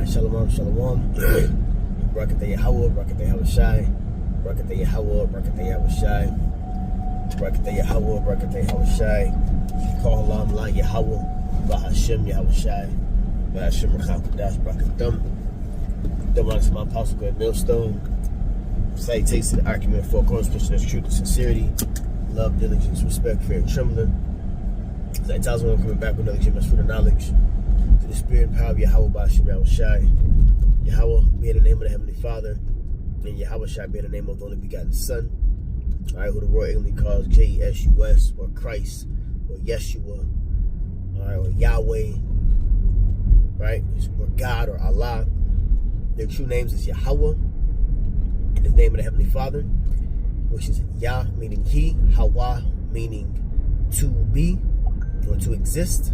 Shalom, shalom. Barakatah Yahweh, Barakatah Yahushai, Barakatah Yahweh, Barakatah Yahushai, Barakatah Yahweh, Barakatah Yahushai. Call Allah, La Yahweh, Bahashem Yahushai, Bahashem Rachakadosh, Barakatam. Don't want to my apostle, good millstone. Salutations to the argument for cornerstone of truth and sincerity, love, diligence, respect, fear, and trembling. As I tell someone coming back with another gym, for the knowledge. To the spirit and power of Yahweh Bahashem Yahushai. Yahweh being the name of the Heavenly Father, and Yahushai being the name of the only begotten Son. Alright, who the world English calls J-E-S-U-S, or Christ, or Yeshua, alright, or Yahweh, right? Or God, or Allah. Their true names is Yahweh, in the name of the Heavenly Father, which is Yah, meaning He, Hawa, meaning to be, or to exist,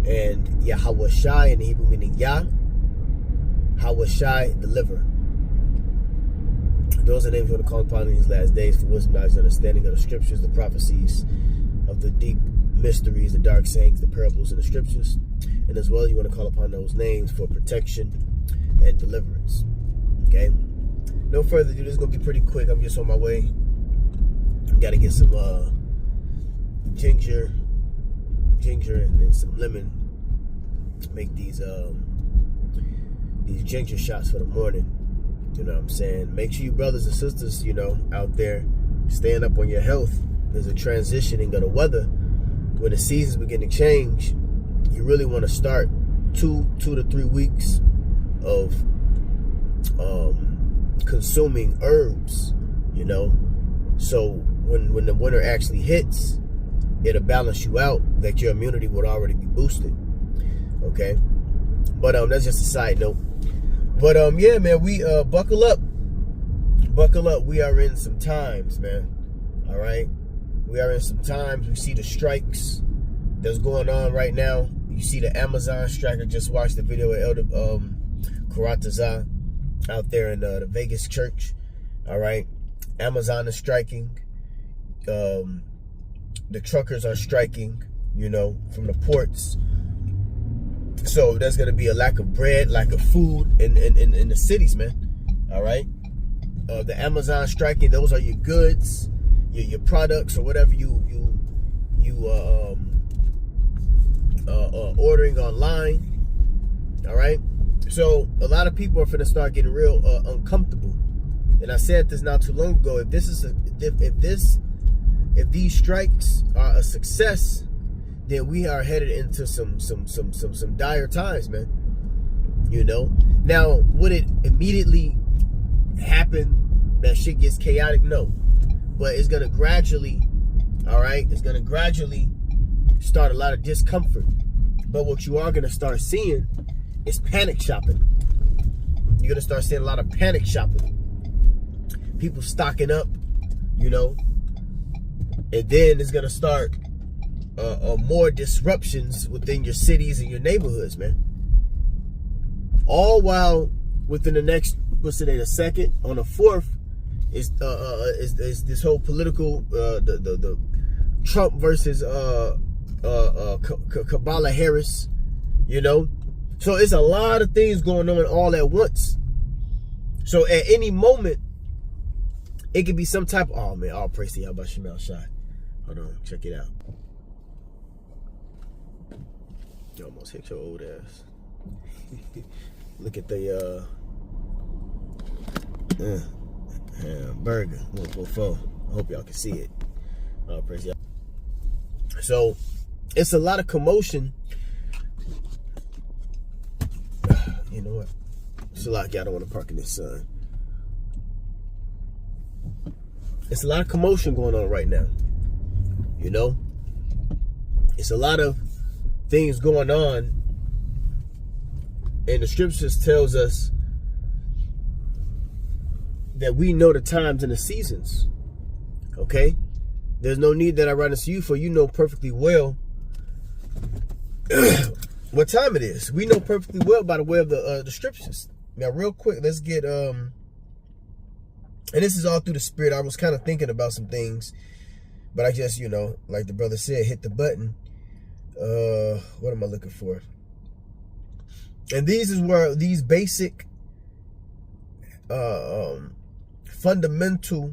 and Yahushai in the Hebrew meaning Yah, Yahushai, deliver. Those are names you want to call upon in these last days for wisdom, knowledge, understanding of the scriptures, the prophecies of the deep mysteries, the dark sayings, the parables in the scriptures. And as well, you want to call upon those names for protection and deliverance. Okay? No further ado, this is going to be pretty quick. I'm just on my way. Got to get some ginger and then some lemon. Make these ginger shots for the morning. You know what I'm saying? Make sure you brothers and sisters, you know, out there staying up on your health. There's a transitioning of the weather. When the seasons begin to change, you really want to start 2 to 3 weeks of consuming herbs, you know. So when the winter actually hits, it'll balance you out, that your immunity would already be boosted. Okay? But that's just a side note. But yeah, man, we buckle up. Buckle up. We are in some times, man. All right? We are in some times. We see the strikes that's going on right now. You see the Amazon strike. I just watched the video of Elder Karatazah out there in the Vegas church. All right? Amazon is striking. The truckers are striking, you know, from the ports. So there's going to be a lack of bread, lack of food in the cities, man. All right. The Amazon striking, those are your goods, your products, or whatever you ordering online. All right. So a lot of people are going to start getting real uncomfortable. And I said this not too long ago. If these strikes are a success, then we are headed into some dire times, man. You know. Now, would it immediately happen that shit gets chaotic? No. But it's gonna gradually, all right, it's gonna gradually start a lot of discomfort. But what you are gonna start seeing is panic shopping. You're gonna start seeing a lot of panic shopping. People stocking up, you know. And then it's gonna start more disruptions within your cities and your neighborhoods, man. All while within the next, what's today, the 2nd, on the 4th, is this whole political the Trump versus Kamala Harris, you know. So it's a lot of things going on all at once. So at any moment, it could be some type of, oh man, all praise to Yahweh Shemel Shai. Hold on, check it out. You almost hit your old ass. Look at the burger 144. I hope y'all can see it. Oh, praise y'all. So it's a lot of commotion. You know what? It's a lot. I don't want to park in this sun. It's a lot of commotion going on right now. You know? It's a lot of things going on. And the scriptures tells us that we know the times and the seasons. Okay? There's no need that I write this to you, for you know perfectly well what time it is. We know perfectly well by the way of the scriptures. Now, real quick, let's get and this is all through the spirit. I was kind of thinking about some things, but I just, you know, like the brother said, hit the button. What am I looking for? And these is where these basic fundamental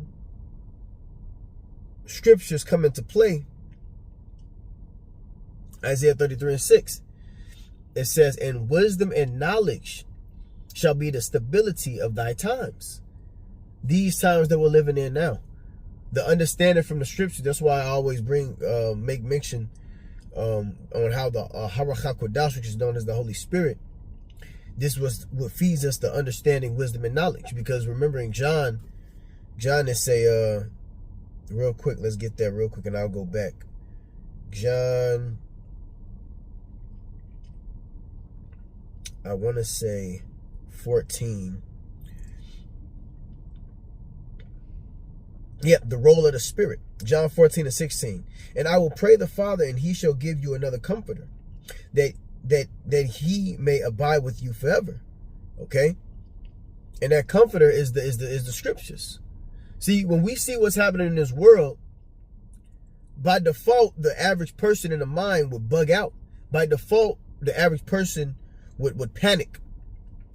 scriptures come into play. Isaiah 33:6. It says, "And wisdom and knowledge shall be the stability of thy times." These times that we're living in now. The understanding from the scripture. That's why I always make mention on how the Ruach HaKodesh, which is known as the Holy Spirit, this was what feeds us the understanding, wisdom, and knowledge. Because remembering John is say, real quick, let's get that real quick and I'll go back. John, I want to say 14. Yep, the role of the Spirit. John 14:16. "And I will pray the Father, and he shall give you another comforter, that he may abide with you forever." Okay? And that comforter is the scriptures. See, when we see what's happening in this world, by default, the average person in the mind would bug out. By default, the average person would panic,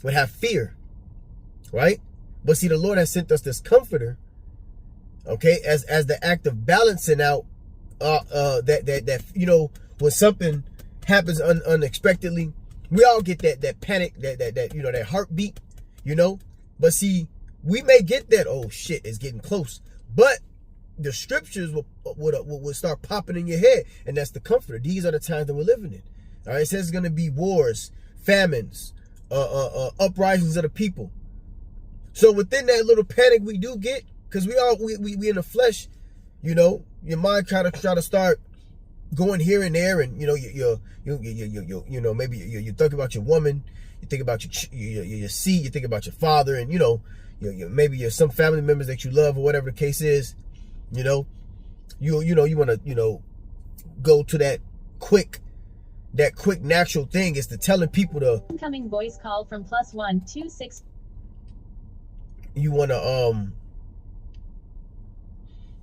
would have fear. Right? But see, the Lord has sent us this comforter, okay, as the act of balancing out that when something happens unexpectedly, we all get that panic, that heartbeat, But see, we may get that, oh shit, it's getting close. But the scriptures will start popping in your head, and that's the comforter. These are the times that we're living in. All right, it says it's going to be wars, famines, uprisings of the people. So within that little panic we do get, because we in the flesh, your mind try to start going here and there, and maybe you think about your woman, you think about your seed, you think about your father, and maybe some family members that you love or whatever the case is. You want to go to that quick natural thing is to telling people to incoming voice call from +126. You want to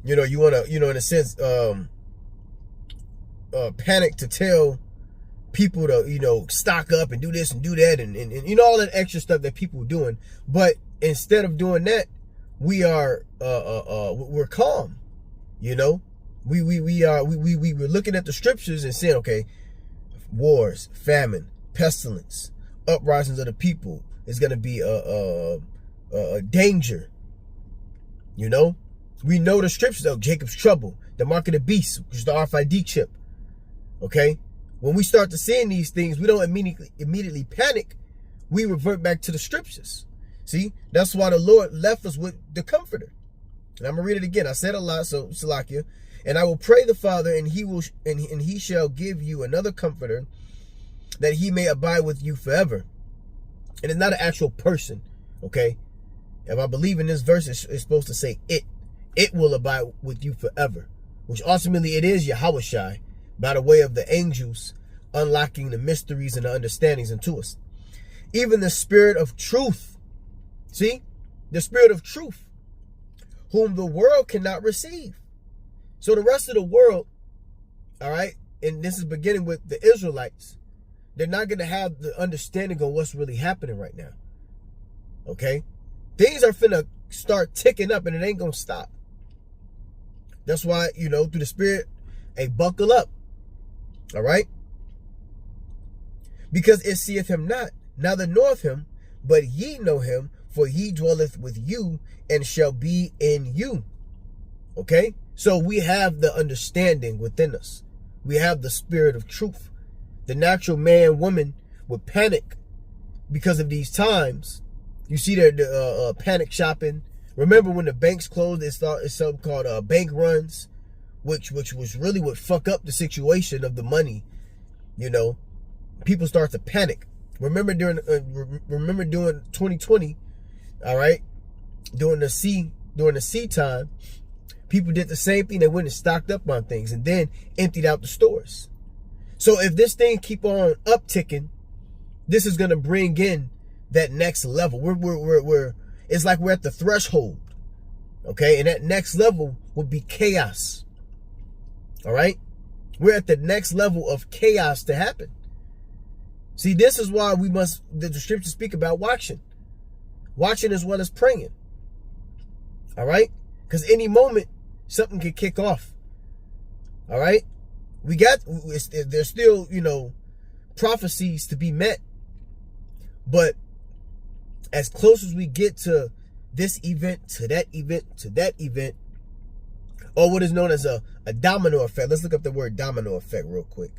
you want to in a sense panic to tell people to stock up and do this and do that and all that extra stuff that people are doing. But instead of doing that, we're calm. We were looking at the scriptures and saying, okay, wars, famine, pestilence, uprisings of the people is going to be a danger. We know the scriptures of Jacob's trouble, the mark of the beast, which is the RFID chip. Okay, when we start to seeing these things, we don't immediately panic. We revert back to the scriptures. See, that's why the Lord left us with the comforter. And I'm gonna read it again. I said a lot, so Salakia. "And I will pray the Father, and he shall give you another comforter, that he may abide with you forever." And it's not an actual person, okay? If I believe in this verse, it's supposed to say it. It will abide with you forever, which ultimately it is Yahawashi, by the way of the angels unlocking the mysteries and the understandings into us. "Even the Spirit of truth." See? The Spirit of truth, whom the world cannot receive. So the rest of the world, all right, and this is beginning with the Israelites, they're not going to have the understanding of what's really happening right now. Okay? Things are finna start ticking up, and it ain't going to stop. That's why, through the Spirit, hey, buckle up. All right? "Because it seeth him not, neither knoweth him, but ye know him, for he dwelleth with you and shall be in you." Okay? So we have the understanding within us. We have the Spirit of truth. The natural man, woman would panic because of these times. You see the panic shopping. Remember when the banks closed, it's something called bank runs, which was really what fuck up the situation of the money. People start to panic. Remember during 2020, all right, during the sea time, people did the same thing. They went and stocked up on things and then emptied out the stores. So if this thing keep on upticking, this is gonna bring in that next level. It's like we're at the threshold, okay? And that next level would be chaos. All right, we're at the next level of chaos to happen. See, this is why the scriptures speak about watching. Watching as well as praying. All right? Because any moment, something could kick off. All right? There's still, prophecies to be met. But as close as we get to this event, to that event, to that event, or what is known as a domino effect. Let's look up the word domino effect real quick.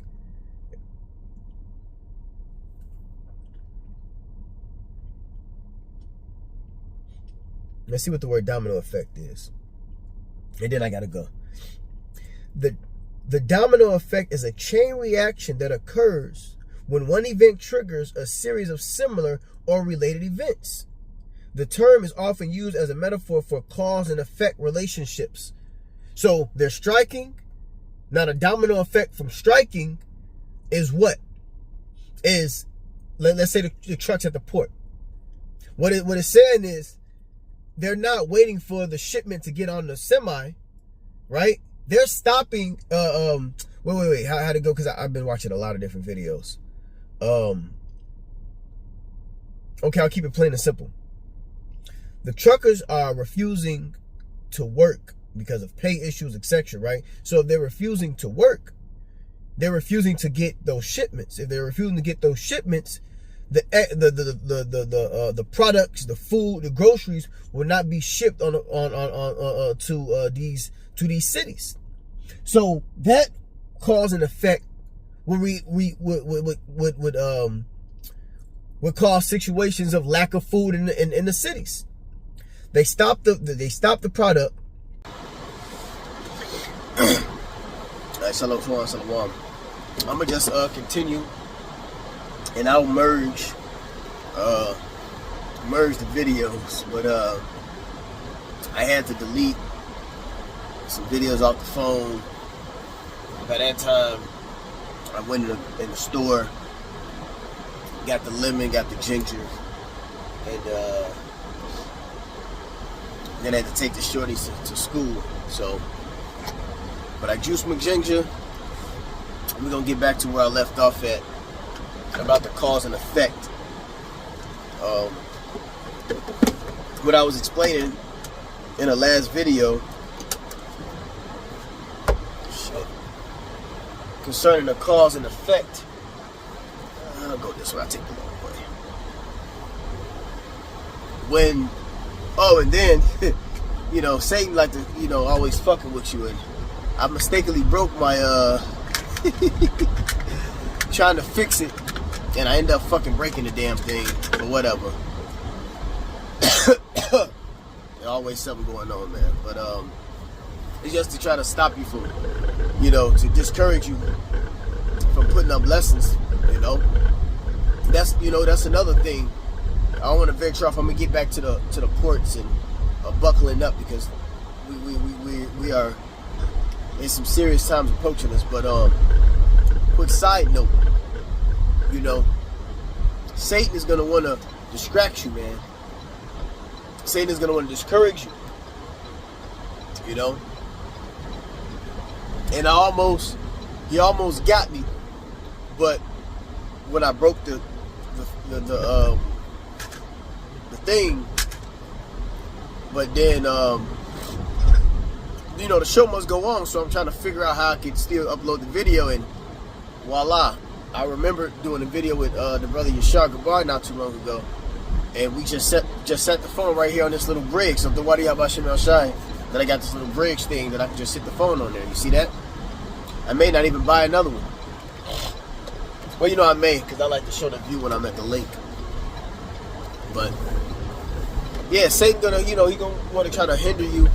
Let's see what the word domino effect is. And then I gotta go. The domino effect is a chain reaction that occurs when one event triggers a series of similar or related events. The term is often used as a metaphor for cause and effect relationships. So they're striking. Now the domino effect from striking is what? Is, let's say the truck's at the port. What it's saying is, they're not waiting for the shipment to get on the semi, right? They're stopping. Wait. How'd it go? Because I've been watching a lot of different videos. Okay, I'll keep it plain and simple. The truckers are refusing to work because of pay issues, etc., right? So if they're refusing to work, they're refusing to get those shipments. If they're refusing to get those shipments, the products, the food, the groceries will not be shipped to these cities. So that cause and effect would cause situations of lack of food in the cities. They stop the product. Shalom. I'm gonna just continue. And I'll merge the videos, but I had to delete some videos off the phone. By that time, I went in the store, got the lemon, got the ginger, and then I had to take the shorties to school. So, but I juiced my ginger. We're gonna get back to where I left off at, about the cause and effect. What I was explaining in the last video concerning the cause and effect. I'll go this way. I'll take the long way. And then Satan like to always fucking with you, and I mistakenly broke my trying to fix it, and I end up fucking breaking the damn thing, or whatever. There's always something going on, man. But it's just to try to stop you from, to discourage you from putting up lessons. That's another thing. I don't want to venture off. I'm gonna get back to the ports and buckling up, because we are in some serious times approaching us. But quick side note. Satan is going to want to distract you, man. Satan is going to want to discourage you. And he almost got me. But when I broke the thing, but then the show must go on, so I'm trying to figure out how I could still upload the video, and voila. I remember doing a video with the brother Yashar Gabar not too long ago, and we just set the phone right here on this little bridge. So the Wadi Abashim El Shai, that I got this little bridge thing that I can just sit the phone on there. You see that? I may not even buy another one. Well, I may, because I like to show the view when I'm at the lake. But yeah, Satan gonna, he gonna want to try to hinder you,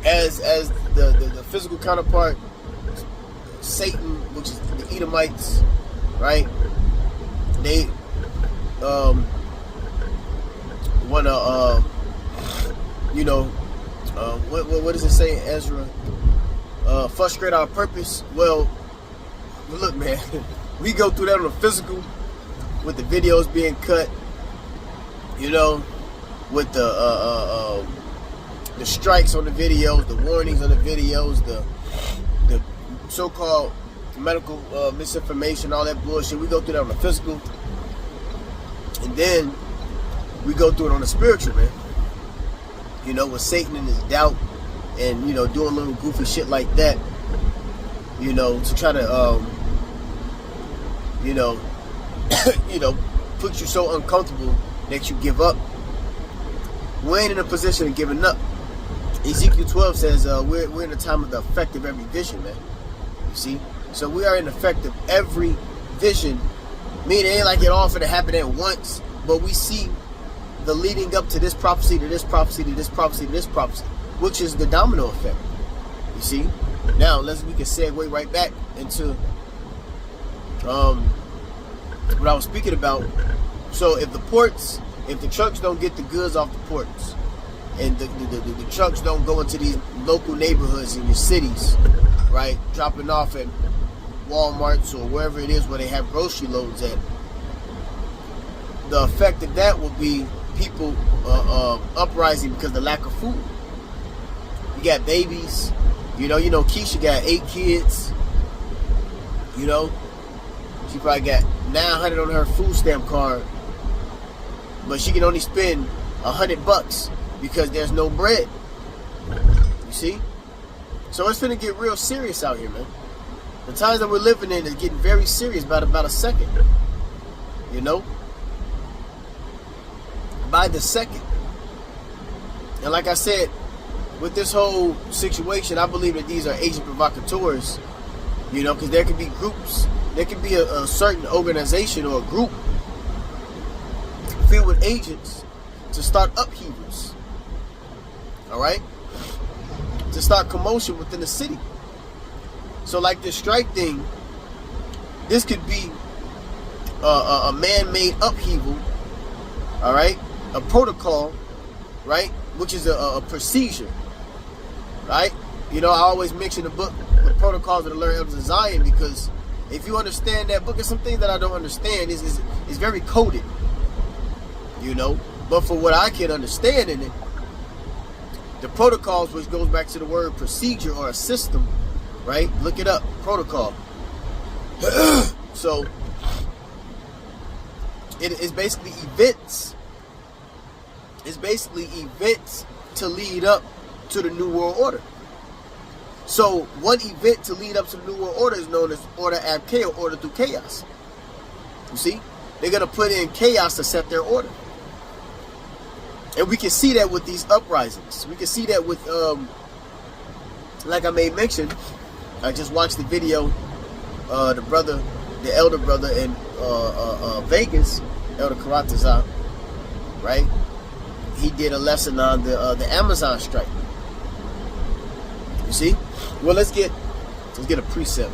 as the physical counterpart. Satan, which is the Edomites, right? They want to, what does it say in Ezra? Frustrate our purpose. Well, look, man, we go through that on the physical, with the videos being cut, with the strikes on the videos, the warnings on the videos, the so-called medical misinformation, all that bullshit. We go through that on the physical. And then we go through it on the spiritual, man. You know, with Satan and his doubt and, you know, doing little goofy shit like that, you know, to try to, you know, put you so uncomfortable that you give up. We ain't in a position of giving up. Ezekiel 12 says we're in the time of the effect of every vision, man. You see? So we are in effect of every vision. Meaning it ain't like it all finna happen at once, but we see the leading up to this prophecy, to this prophecy, to this prophecy, to this prophecy, which is the domino effect. You see? Now we can segue right back into what I was speaking about. So if the trucks don't get the goods off the ports, and the trucks don't go into these local neighborhoods in your cities, right, dropping off at Walmarts or wherever it is where they have grocery loads at, the effect of that will be people uprising because of the lack of food. You got babies, you know Keisha got 8 kids, you know, she probably got $900 on her food stamp card, but she can only spend $100 because there's no bread. You see? So it's finna get real serious out here, man. The times that we're living in is getting very serious about a second. You know? By the second. And like I said, with this whole situation, I believe that these are agent provocateurs. You know, because there could be groups. There could be a certain organization or a group filled with agents to start upheavals. Alright? To start commotion within the city. So like this strike thing, this could be a man-made upheaval, all right, a protocol, right, which is a procedure, right? You know, I always mention the book, The Protocols of the Learned Elders of Zion, because if you understand that book, there's some things that I don't understand. It's very coded, you know, but for what I can understand in it, the protocols, which goes back to the word procedure or a system, right? Look it up, protocol. So it is basically events. It's basically events to lead up to the New World Order. So one event to lead up to the New World Order is known as Order Ab Chaos, order through chaos. You see? They're going to put in chaos to set their order. And we can see that with these uprisings. We can see that with, like I made mention, I just watched the video, the elder brother in Vegas, Elder Karataza, right? He did a lesson on the Amazon strike. You see? Well, let's get a precept.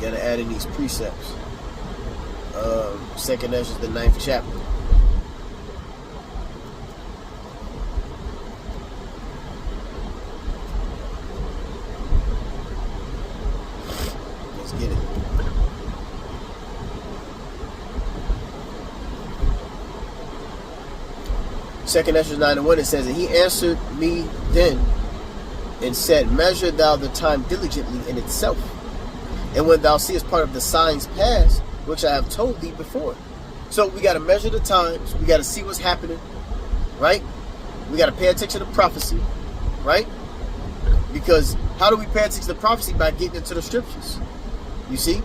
Gotta add in these precepts. Second Ezra, the 9th chapter. Let's get it. Second Ezra 9:1, it says, and he answered me then and said, measure thou the time diligently in itself. And when thou seest part of the signs past, which I have told thee before. So we got to measure the times. We got to see what's happening, right? We got to pay attention to prophecy, right? Because how do we pay attention to prophecy? By getting into the scriptures. You see?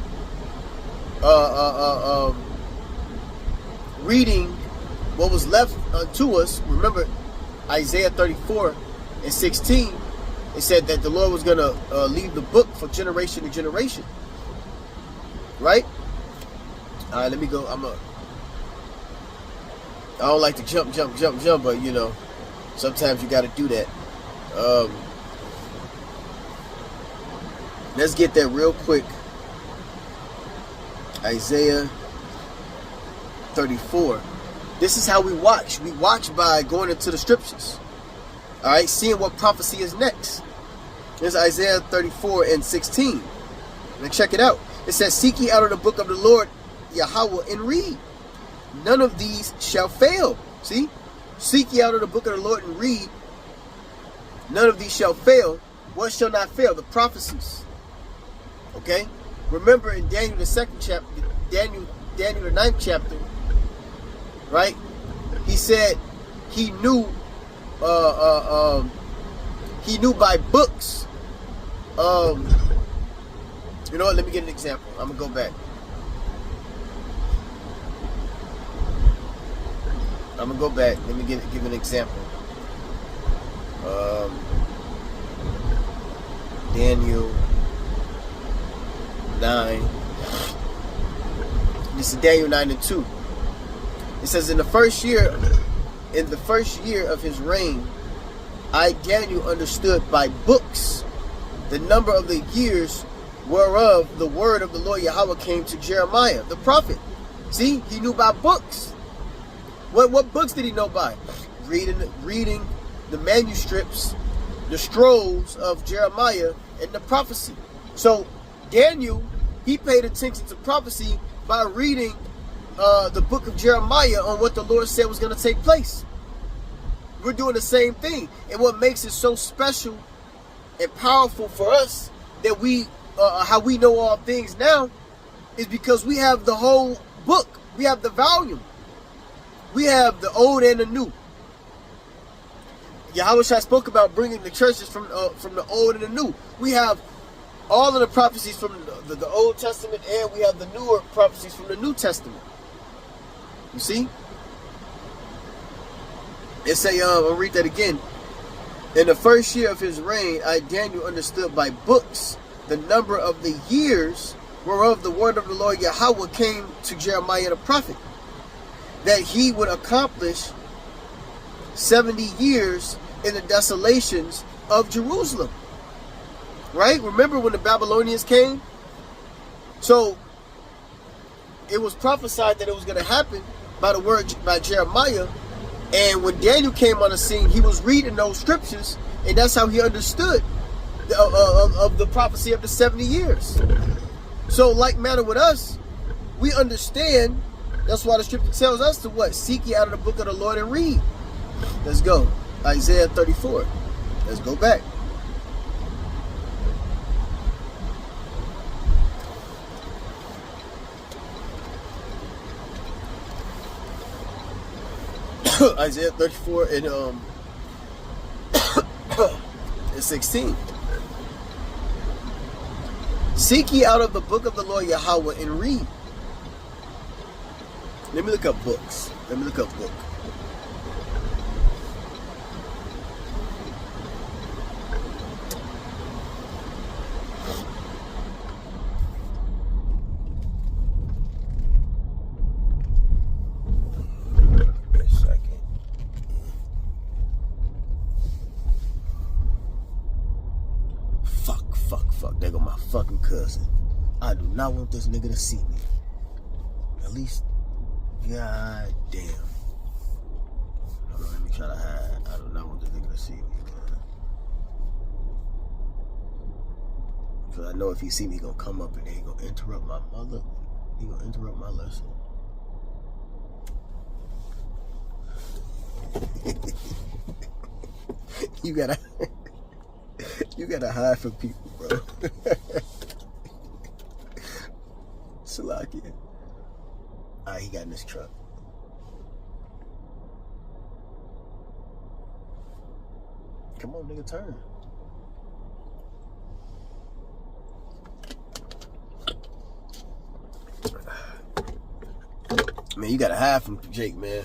Reading what was left to us. Remember, Isaiah 34:16. It said that the Lord was going to leave the book for generation to generation. Right? All right, let me go. I don't like to jump, but, you know, sometimes you got to do that. Let's get that real quick. Isaiah 34. This is how we watch. We watch by going into the scriptures. All right, seeing what prophecy is next. There's Isaiah 34:16. Now check it out. It says, seek ye out of the book of the Lord Yahweh and read. None of these shall fail. See? Seek ye out of the book of the Lord and read. None of these shall fail. What shall not fail? The prophecies. Okay? Remember in Daniel the 2nd chapter, Daniel the 9th chapter, right? He said he knew by books. You know what? Let me get an example. I'm gonna go back. Let me give an example. Daniel 9. This is Daniel 9:2. It says, in the first year of his reign, I, Daniel, understood by books the number of the years whereof the word of the Lord Yahweh came to Jeremiah, the prophet. See, he knew by books. What books did he know by? Reading the manuscripts, the scrolls of Jeremiah and the prophecy. So Daniel, he paid attention to prophecy by reading the book of Jeremiah on what the Lord said was going to take place. We're doing the same thing. And what makes it so special and powerful for us that we, how we know all things now, is because we have the whole book. We have the volume. We have the old and the new. Yahushua spoke about bringing the churches from the old and the new. We have all of the prophecies from the Old Testament, and we have the newer prophecies from the New Testament. You see? It say, I'll read that again. In the first year of his reign, I, Daniel, understood by books the number of the years whereof the word of the Lord Yahweh came to Jeremiah the prophet, that he would accomplish 70 years in the desolations of Jerusalem. Right? Remember when the Babylonians came? So it was prophesied that it was going to happen by Jeremiah. And when Daniel came on the scene, he was reading those scriptures, and that's how he understood of the prophecy of the 70 years. So like manner with us, we understand. That's why the scripture tells us to what? Seek ye out of the book of the Lord and read. Let's go. Isaiah 34. Let's go back. Isaiah 34 and 16. Seek ye out of the book of the Lord Yahweh and read. Let me look up books. Let me look up book. Fuck. There go my fucking cousin. I do not want this nigga to see me. At least, god damn. Hold on, let me try to hide. I do not want this nigga to see me, man. Because I know if he see me, he gonna come up and then he gonna interrupt my mother. He gonna interrupt my lesson. You gotta hide from people, bro. Salakia. Alright, he got in this truck. Come on, nigga, turn. Man, you gotta hide from Jake, man.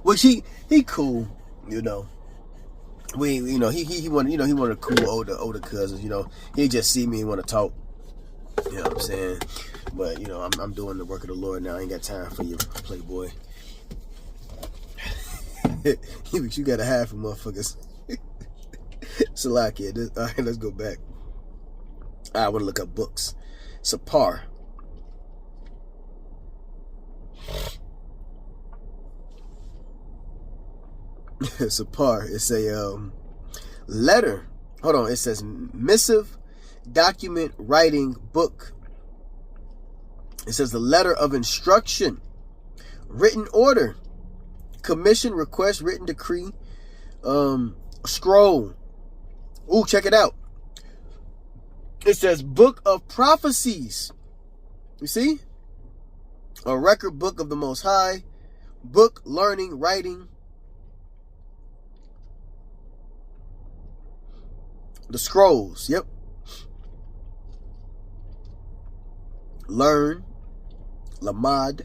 Which he cool, you know. He wanted, he wanted a cool older cousins, he just see me and want to talk, you know what I'm saying? But I'm doing the work of the Lord now. I ain't got time for you, playboy. You gotta have from motherfuckers. Salakia. All right, let's go back. I want to look up books. Sapar. Sapar. It's a letter. Hold on. It says missive, document, writing, book. It says the letter of instruction, written order, commission, request, written decree, scroll. Ooh, check it out. It says book of prophecies. You see? A record book of the Most High. Book, learning, writing. The scrolls. Yep. Learn. Lamad.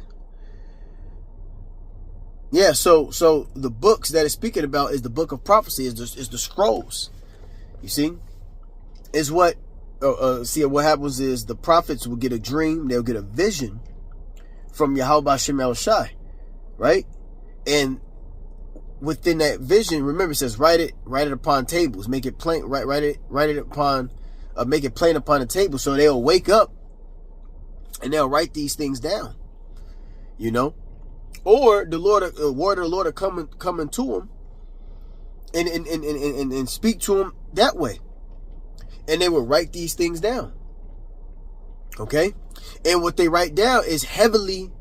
Yeah, so the books that it's speaking about is the book of prophecy, is the scrolls. You see? Is what see, what happens is the prophets will get a dream, they'll get a vision from Yahweh Hashem El Shai, right? And within that vision, remember it says write it upon tables, make it plain, write it upon make it plain upon the table, so they'll wake up and they'll write these things down. You know? Or the Lord, word of the Lord are coming to them and speak to them that way. And they will write these things down. Okay? And what they write down is heavily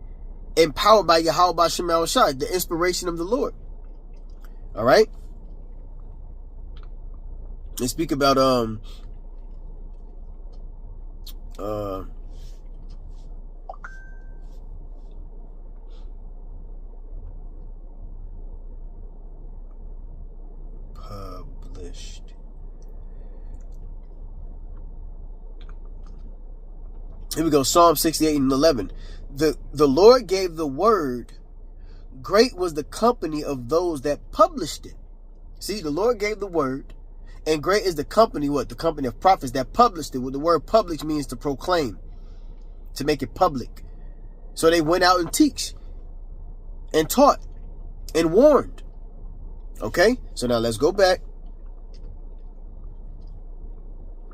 empowered by Yahweh Bashem El Shai, the inspiration of the Lord. All right? They speak about published. Here we go. Psalm 68 and 11. The Lord gave the word. Great was the company of those that published it. See, the Lord gave the word. And great is the company, what? The company of prophets that published it. What the word publish means to proclaim. To make it public. So they went out and teach. And taught. And warned. Okay? So now let's go back.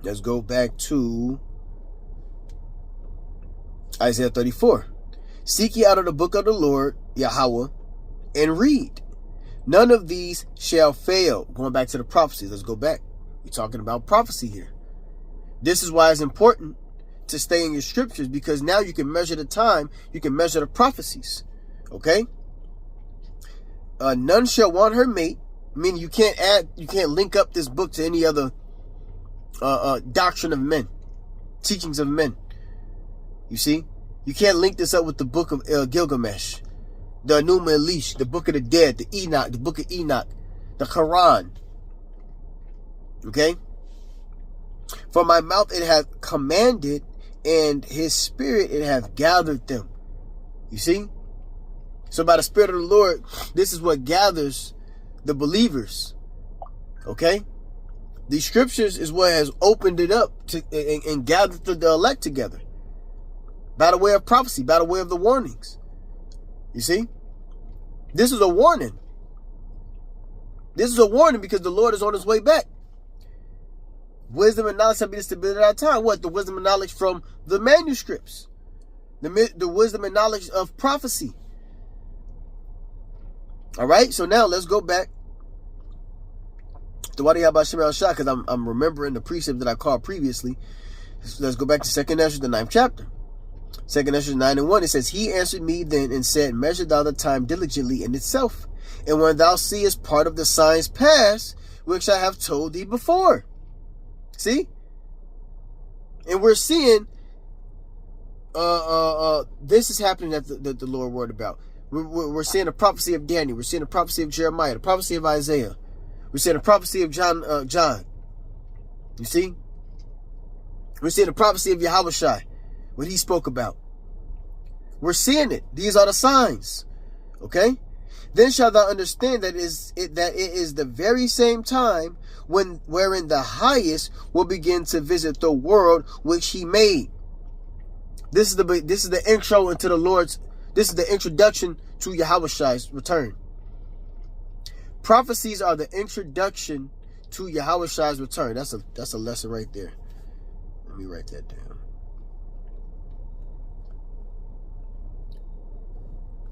Let's go back to Isaiah 34. Seek ye out of the book of the Lord, Yahweh, and read. None of these shall fail. Going back to the prophecies. Let's go back. We're talking about prophecy here. This is why it's important to stay in your scriptures, because now you can measure the time. You can measure the prophecies. Okay? None shall want her mate. Meaning you can't link up this book to any other doctrine of men. Teachings of men. You see? You can't link this up with the book of Gilgamesh, the Enuma Elish, the book of the dead, the Enoch, the book of Enoch, the Quran. Okay? For my mouth it hath commanded, and his spirit it hath gathered them. You see? So by the Spirit of the Lord, this is what gathers the believers. Okay? These scriptures is what has opened it up to and gathered the elect together. By the way of prophecy, by the way of the warnings. You see? This is a warning. This is a warning because the Lord is on his way back. Wisdom and knowledge shall be the stability of our time. What? The wisdom and knowledge from the manuscripts. The wisdom and knowledge of prophecy. All right? So now let's go back to Wadi Yahweh Shem El Shai, because I'm remembering the precept that I called previously. Let's go back to 2nd Ezra, the 9th chapter. 2nd Ezra 9 and 1, it says, He answered me then and said, Measure thou the time diligently in itself, and when thou seest part of the signs pass, which I have told thee before. See? And we're seeing this is happening that the Lord word about. We're seeing a prophecy of Daniel. We're seeing a prophecy of Jeremiah, the prophecy of Isaiah. We're seeing a prophecy of John. You see? We're seeing a prophecy of Yahweh Shai, what he spoke about. We're seeing it. These are the signs. Okay? Then shalt thou understand that it is the very same time wherein the highest will begin to visit the world which he made. This is the intro into the Lord's. This is the introduction to Yahweh Shai's return. Prophecies are the introduction to Yahweh Shai's return. That's a lesson right there. Let me write that down.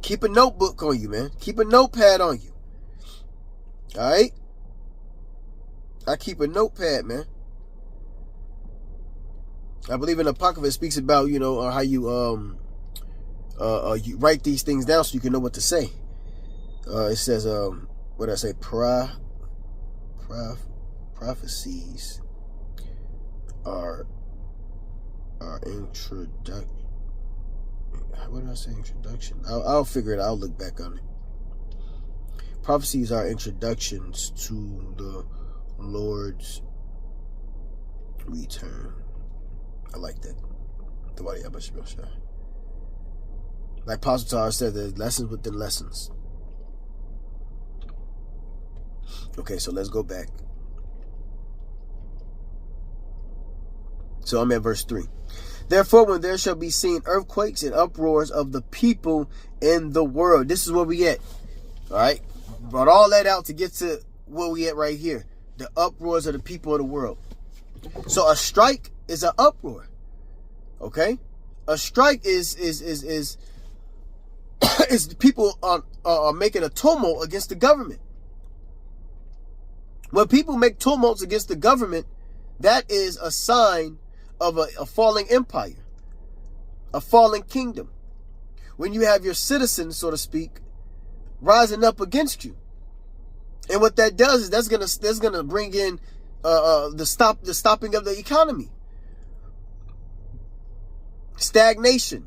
Keep a notebook on you, man. Keep a notepad on you. All right? I keep a notepad, man. I believe in the Apocrypha it speaks about, how you you write these things down so you can know what to say. It says, what did I say? Prophecies are introduction. What did I say? Introduction. I'll figure it out. I'll look back on it. Prophecies are introductions to the Lord's return. I like that. Like Apostle Tar said, there's lessons within lessons. Okay, so let's go back. So I'm at verse 3. Therefore, when there shall be seen earthquakes and uproars of the people in the world. This is where we at. All right. Brought all that out to get to where we at right here. The uproars of the people of the world. So a strike is an uproar. Okay. A strike is people are making a tumult against the government. When people make tumults against the government, that is a sign of a falling empire, a falling kingdom. When you have your citizens, so to speak, rising up against you, and what that does is that's gonna bring in the stopping of the economy, stagnation.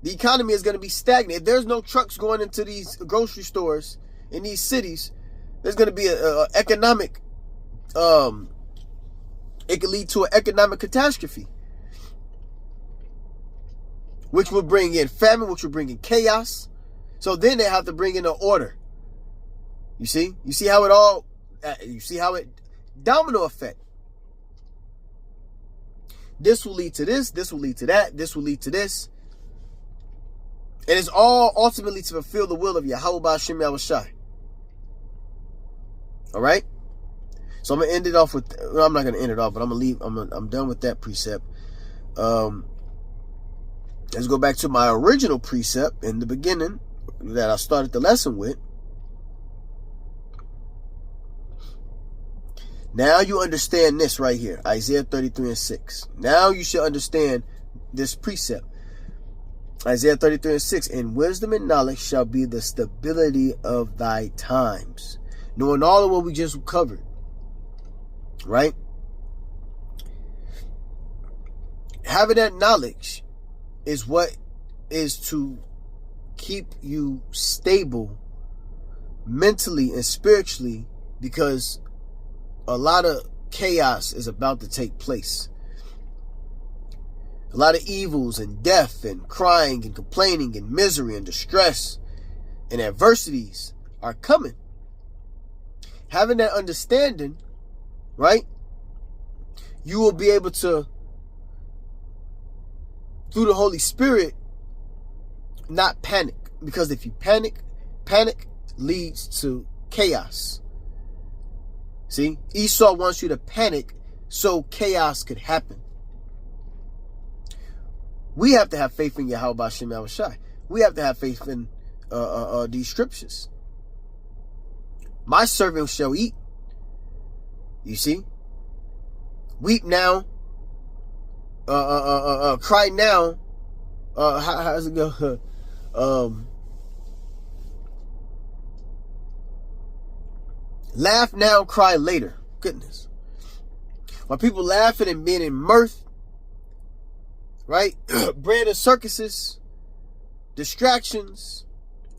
The economy is going to be stagnant. If there's no trucks going into these grocery stores in these cities, there's going to be an economic. It could lead to an economic catastrophe, which will bring in famine, which will bring in chaos. So then they have to bring in an order. You see how it domino effect. This will lead to this. This will lead to that. This will lead to this. And it's all ultimately to fulfill the will of Yahweh B'Hashem Yahushai. All right. So I'm gonna end it off with. Well, I'm not gonna end it off, but I'm gonna leave. I'm done with that precept. Let's go back to my original precept in the beginning that I started the lesson with. Now you understand this right here, Isaiah 33:6. Now you should understand this precept. Isaiah 33:6. In wisdom and knowledge shall be the stability of thy times. Knowing all of what we just covered. Right? Having that knowledge is what is to keep you stable mentally and spiritually, because a lot of chaos is about to take place. A lot of evils and death and crying and complaining and misery and distress and adversities are coming. Having that understanding, right, you will be able to, through the Holy Spirit, not panic. Because if you panic leads to chaos. See, Esau wants you to panic so chaos could happen. We have to have faith in Yahweh B'Hashem Yahushai. We have to have faith in these scriptures. My servant shall eat. You see? Weep now. Cry now. How's it go? Laugh now, cry later. Goodness. While people laughing and being in mirth, right? Bread and circuses, distractions,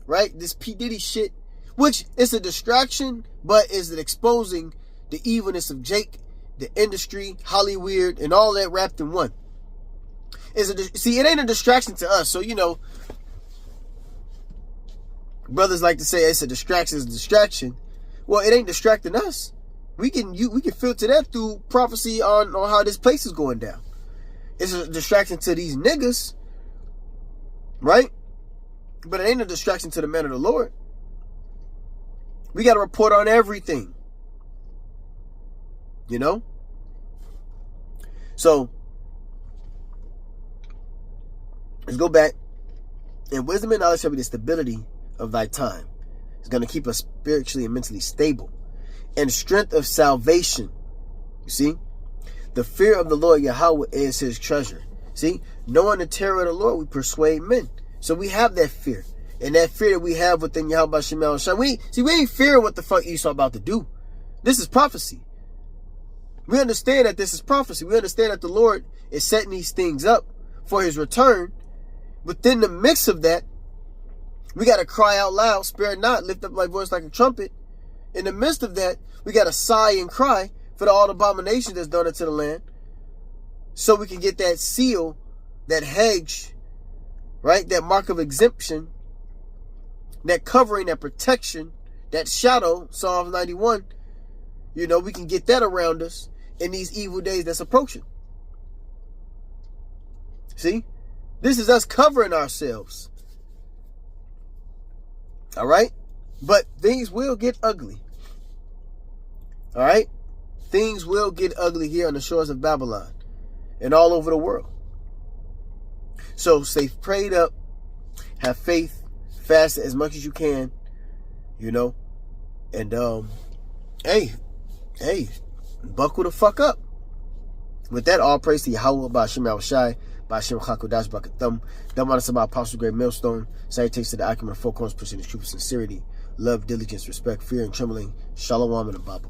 right? This P. Diddy shit, which is a distraction, but is it exposing the evilness of Jake, the industry, Hollywood, and all that wrapped in one. See, it ain't a distraction to us. So, brothers like to say it's a distraction, it's a distraction. Well, it ain't distracting us. We can filter that through prophecy on how this place is going down. It's a distraction to these niggas, right? But it ain't a distraction to the man of the Lord. We got to report on everything. So, let's go back. And wisdom and knowledge shall be the stability of thy time. It's going to keep us spiritually and mentally stable. And strength of salvation. You see? The fear of the Lord Yahweh is his treasure. See? Knowing the terror of the Lord, we persuade men. So we have that fear. And that fear that we have within Yahweh Shema Shai, we ain't fearing what the fuck Esau about to do. This is prophecy. We understand that this is prophecy. We understand that the Lord is setting these things up for his return. Within the mix of that, we got to cry out loud, spare not, lift up my voice like a trumpet. In the midst of that, we got to sigh and cry for all the abominations that's done into the land, so we can get that seal, that hedge, right? That mark of exemption, that covering, that protection, that shadow, Psalms 91. You know, we can get that around us in these evil days that's approaching. See? This is us covering ourselves. All right? But things will get ugly. All right? Things will get ugly here on the shores of Babylon and all over the world. So stay prayed up, have faith, fast as much as you can, you know, and hey, buckle the fuck up. With that, all praise to Yahweh, Ba'ashem Yahushai, Ba'ashem Chakodash, Ba'akathum, Dhamma my Apostle, Great Millstone, salutations to the acumen of four corners, pushing the truth with sincerity, love, diligence, respect, fear, and trembling, Shalom, and a Baba.